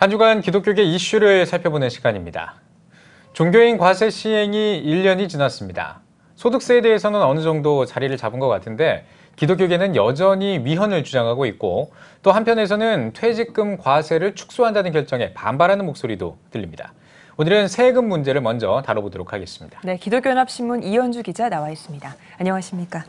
한 주간 기독교계 이슈를 살펴보는 시간입니다. 종교인 과세 시행이 1년이 지났습니다. 소득세에 대해서는 어느 정도 자리를 잡은 것 같은데 기독교계는 여전히 위헌을 주장하고 있고 또 한편에서는 퇴직금 과세를 축소한다는 결정에 반발하는 목소리도 들립니다. 오늘은 세금 문제를 먼저 다뤄보도록 하겠습니다. 네, 기독교연합신문 이현주 기자 나와 있습니다. 안녕하십니까?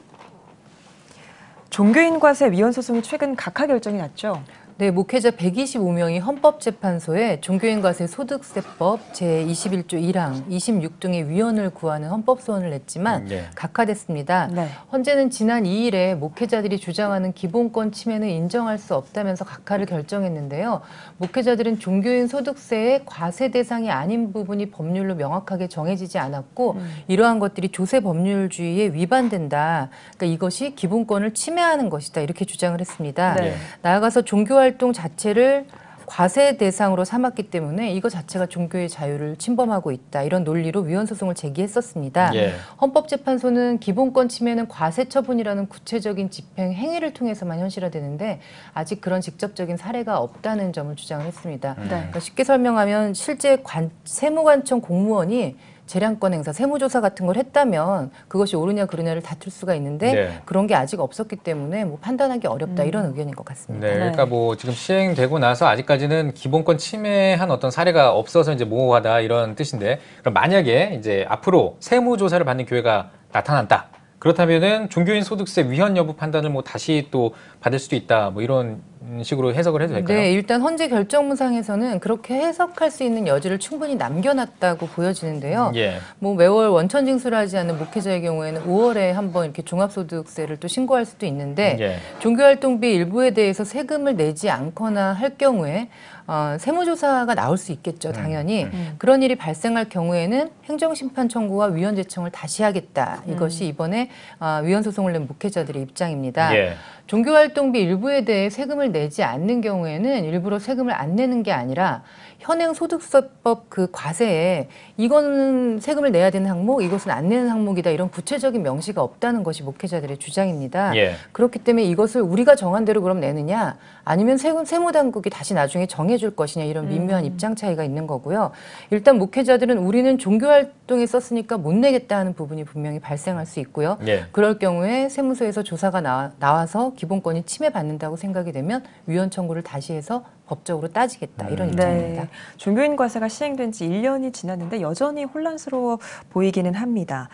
종교인 과세 위헌 소송이 최근 각하 결정이 났죠? 네, 목회자 125명이 헌법재판소에 종교인 과세 소득세법 제21조 1항, 26 등의 위헌을 구하는 헌법소원을 냈지만 각하됐습니다. 네. 헌재는 지난 2일에 목회자들이 주장하는 기본권 침해는 인정할 수 없다면서 각하를 결정했는데요. 목회자들은 종교인 소득세의 과세 대상이 아닌 부분이 법률로 명확하게 정해지지 않았고 이러한 것들이 조세 법률주의에 위반된다. 그러니까 이것이 기본권을 침해하는 것이다. 이렇게 주장을 했습니다. 네. 나아가서 종교활동 자체를 과세 대상으로 삼았기 때문에 이거 자체가 종교의 자유를 침범하고 있다. 이런 논리로 위헌 소송을 제기했었습니다. 헌법재판소는 기본권 침해는 과세 처분이라는 구체적인 집행 행위를 통해서만 현실화되는데 아직 그런 직접적인 사례가 없다는 점을 주장을 했습니다. 그러니까 쉽게 설명하면 실제 세무관청 공무원이 재량권 행사, 세무조사 같은 걸 했다면 그것이 옳으냐 그르냐를 다툴 수가 있는데 그런 게 아직 없었기 때문에 뭐 판단하기 어렵다 이런 의견인 것 같습니다. 네, 그러니까 뭐 지금 시행되고 나서 아직까지는 기본권 침해한 어떤 사례가 없어서 이제 모호하다 이런 뜻인데 그럼 만약에 이제 앞으로 세무조사를 받는 교회가 나타났다. 그렇다면은 종교인 소득세 위헌 여부 판단을 뭐 다시 또 받을 수도 있다. 뭐 이런 식으로 해석을 해도 될까요? 네, 일단 헌재 결정문상에서는 그렇게 해석할 수 있는 여지를 충분히 남겨놨다고 보여지는데요. 뭐 매월 원천 징수를 하지 않는 목회자의 경우에는 5월에 한번 이렇게 종합소득세를 또 신고할 수도 있는데 종교활동비 일부에 대해서 세금을 내지 않거나 할 경우에 세무조사가 나올 수 있겠죠, 당연히. 그런 일이 발생할 경우에는 행정심판 청구와 위헌 제청을 다시 하겠다. 이것이 이번에 위헌 소송을 낸 목회자들의 입장입니다. 종교활동비 일부에 대해 세금을 내지 않는 경우에는 일부러 세금을 안 내는 게 아니라 현행 소득세법 그 과세에 이거는 세금을 내야 되는 항목, 이것은 안 내는 항목이다. 이런 구체적인 명시가 없다는 것이 목회자들의 주장입니다. 그렇기 때문에 이것을 우리가 정한 대로 그럼 내느냐 아니면 세무당국이 다시 나중에 정해줄 것이냐 이런 미묘한 입장 차이가 있는 거고요. 일단 목회자들은 우리는 종교활동에 썼으니까 못 내겠다 하는 부분이 분명히 발생할 수 있고요. 그럴 경우에 세무서에서 조사가 나와서 기본권이 침해받는다고 생각이 되면 위헌 청구를 다시 해서 법적으로 따지겠다 이런 입장입니다. 네. 종교인 과세가 시행된 지 1년이 지났는데 여전히 혼란스러워 보이기는 합니다.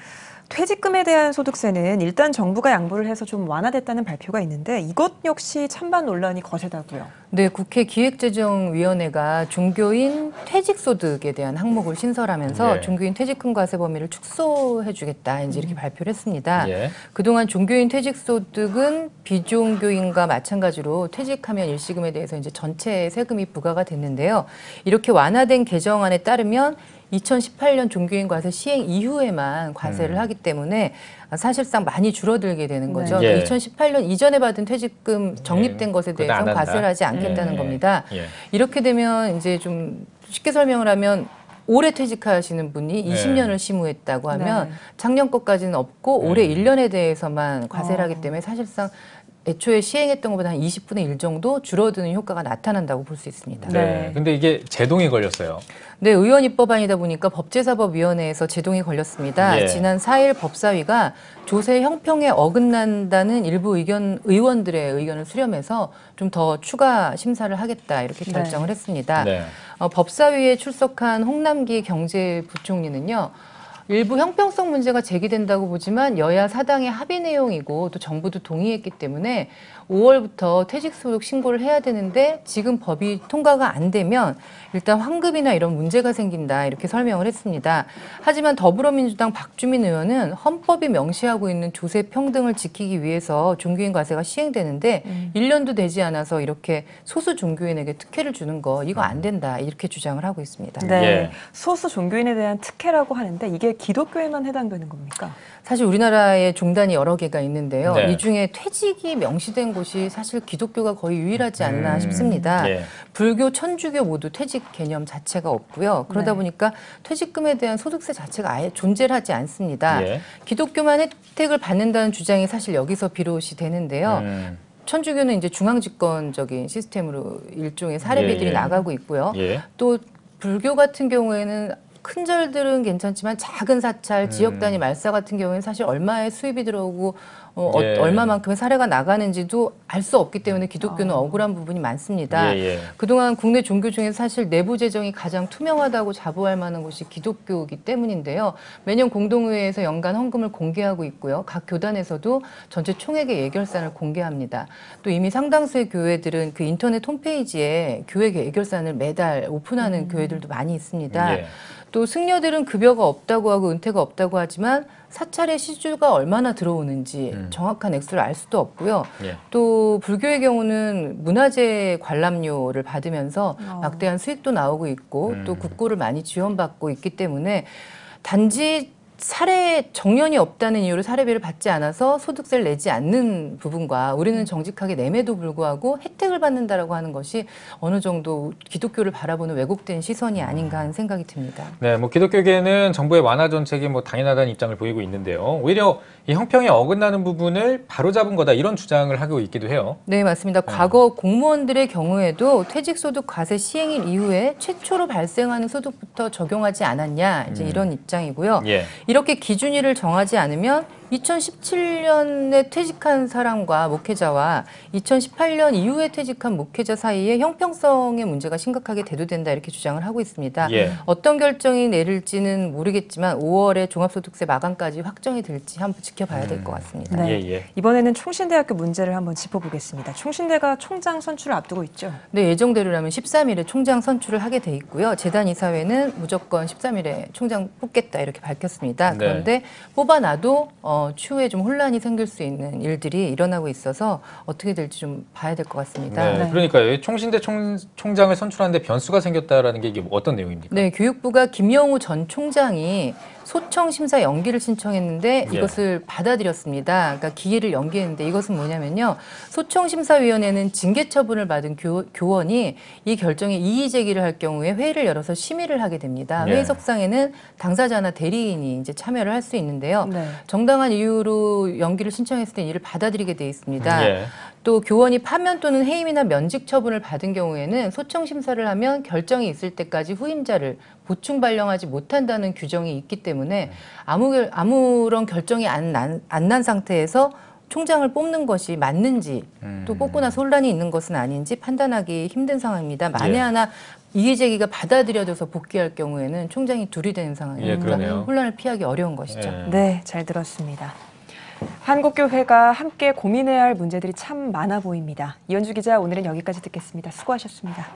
퇴직금에 대한 소득세는 일단 정부가 양보를 해서 좀 완화됐다는 발표가 있는데 이것 역시 찬반 논란이 거세다고요. 네, 국회 기획재정위원회가 종교인 퇴직소득에 대한 항목을 신설하면서 종교인 퇴직금 과세 범위를 축소해주겠다 이제 이렇게 발표를 했습니다. 그동안 종교인 퇴직소득은 비종교인과 마찬가지로 퇴직하면 일시금에 대해서 이제 전체 세금이 부과가 됐는데요. 이렇게 완화된 개정안에 따르면 2018년 종교인 과세 시행 이후에만 과세를 하기 때문에 사실상 많이 줄어들게 되는 거죠. 2018년 이전에 받은 퇴직금 적립된 것에 대해서는 과세를 하지 않겠다는 겁니다. 이렇게 되면 이제 좀 쉽게 설명을 하면 올해 퇴직하시는 분이 20년을 심우했다고 하면 작년 것까지는 없고 올해 1년에 대해서만 과세를 하기 때문에 사실상 애초에 시행했던 것보다 한 20분의 1 정도 줄어드는 효과가 나타난다고 볼 수 있습니다. 근데 이게 제동이 걸렸어요. 네, 의원 입법안이다 보니까 법제사법위원회에서 제동이 걸렸습니다. 지난 4일 법사위가 조세 형평에 어긋난다는 일부 의원들의 의견을 수렴해서 좀 더 추가 심사를 하겠다 이렇게 결정을 했습니다. 법사위에 출석한 홍남기 경제부총리는요. 일부 형평성 문제가 제기된다고 보지만 여야 사당의 합의 내용이고 또 정부도 동의했기 때문에 5월부터 퇴직소득 신고를 해야 되는데 지금 법이 통과가 안 되면 일단 환급이나 이런 문제가 생긴다 이렇게 설명을 했습니다. 하지만 더불어민주당 박주민 의원은 헌법이 명시하고 있는 조세 평등을 지키기 위해서 종교인 과세가 시행되는데 1년도 되지 않아서 이렇게 소수 종교인에게 특혜를 주는 거 이거 안 된다 이렇게 주장을 하고 있습니다. 소수 종교인에 대한 특혜라고 하는데 이게 기독교에만 해당되는 겁니까? 사실 우리나라에 종단이 여러 개가 있는데요. 이 중에 퇴직이 명시된 곳이 사실 기독교가 거의 유일하지 않나 싶습니다. 불교, 천주교 모두 퇴직 개념 자체가 없고요. 그러다 보니까 퇴직금에 대한 소득세 자체가 아예 존재를 하지 않습니다. 기독교만 혜택을 받는다는 주장이 사실 여기서 비롯이 되는데요. 천주교는 이제 중앙집권적인 시스템으로 일종의 사례비들이 예. 나가고 있고요. 예. 또 불교 같은 경우에는 큰 절들은 괜찮지만 작은 사찰, 지역 단위 말사 같은 경우에는 사실 얼마의 수입이 들어오고 예. 얼마만큼의 사례가 나가는지도 알 수 없기 때문에 기독교는 억울한 부분이 많습니다. 예. 그동안 국내 종교 중에 사실 내부 재정이 가장 투명하다고 자부할 만한 곳이 기독교이기 때문인데요. 매년 공동의회에서 연간 헌금을 공개하고 있고요. 각 교단에서도 전체 총액의 예결산을 공개합니다. 또 이미 상당수의 교회들은 그 인터넷 홈페이지에 교회 예결산을 매달 오픈하는 교회들도 많이 있습니다. 예. 또 승려들은 급여가 없다고 하고 은퇴가 없다고 하지만 사찰의 시주가 얼마나 들어오는지 정확한 액수를 알 수도 없고요. 예. 또 불교의 경우는 문화재 관람료를 받으면서 막대한 수익도 나오고 있고 또 국고를 많이 지원받고 있기 때문에 단지 사례 정년이 없다는 이유로 사례비를 받지 않아서 소득세를 내지 않는 부분과 우리는 정직하게 내매도 불구하고 혜택을 받는다라고 하는 것이 어느 정도 기독교를 바라보는 왜곡된 시선이 아닌가 하는 생각이 듭니다. 네, 뭐 기독교계는 정부의 완화 정책이 뭐 당연하다는 입장을 보이고 있는데요. 오히려 이 형평에 어긋나는 부분을 바로잡은 거다 이런 주장을 하고 있기도 해요. 네, 맞습니다. 과거 공무원들의 경우에도 퇴직소득 과세 시행일 이후에 최초로 발생하는 소득부터 적용하지 않았냐 이제 이런 입장이고요. 예. 이렇게 기준일을 정하지 않으면 2017년에 퇴직한 사람과 목회자와 2018년 이후에 퇴직한 목회자 사이에 형평성의 문제가 심각하게 대두된다 이렇게 주장을 하고 있습니다. 예. 어떤 결정이 내릴지는 모르겠지만 5월에 종합소득세 마감까지 확정이 될지 한번 지켜봐야 될 것 같습니다. 네. 예. 이번에는 총신대학교 문제를 한번 짚어보겠습니다. 총신대가 총장 선출을 앞두고 있죠. 네, 예정대로라면 13일에 총장 선출을 하게 돼 있고요. 재단 이사회는 무조건 13일에 총장 뽑겠다 이렇게 밝혔습니다. 네. 그런데 뽑아놔도 추후에 좀 혼란이 생길 수 있는 일들이 일어나고 있어서 어떻게 될지 좀 봐야 될 것 같습니다. 네. 그러니까요. 총신대 총장을 선출하는데 변수가 생겼다라는 게 이게 어떤 내용입니까? 네, 교육부가 김영우 전 총장이 소청 심사 연기를 신청했는데 예. 이것을 받아들였습니다. 그러니까 기일을 연기했는데 이것은 뭐냐면요. 소청심사위원회는 징계 처분을 받은 교원이 이 결정에 이의 제기를 할 경우에 회의를 열어서 심의를 하게 됩니다. 예. 회의석상에는 당사자나 대리인이 이제 참여를 할 수 있는데요. 네. 정당한 이유로 연기를 신청했을 때 이를 받아들이게 돼 있습니다. 예. 또 교원이 파면 또는 해임이나 면직 처분을 받은 경우에는 소청 심사를 하면 결정이 있을 때까지 후임자를 보충 발령하지 못한다는 규정이 있기 때문에 아무런 결정이 안 난 상태에서 총장을 뽑는 것이 맞는지 또 뽑고 나서 혼란이 있는 것은 아닌지 판단하기 힘든 상황입니다. 만에 예. 하나 이의 제기가 받아들여져서 복귀할 경우에는 총장이 둘이 되는 상황이니까 예, 그러네요. 혼란을 피하기 어려운 것이죠. 예. 네, 잘 들었습니다. 한국교회가 함께 고민해야 할 문제들이 참 많아 보입니다. 이현주 기자, 오늘은 여기까지 듣겠습니다. 수고하셨습니다.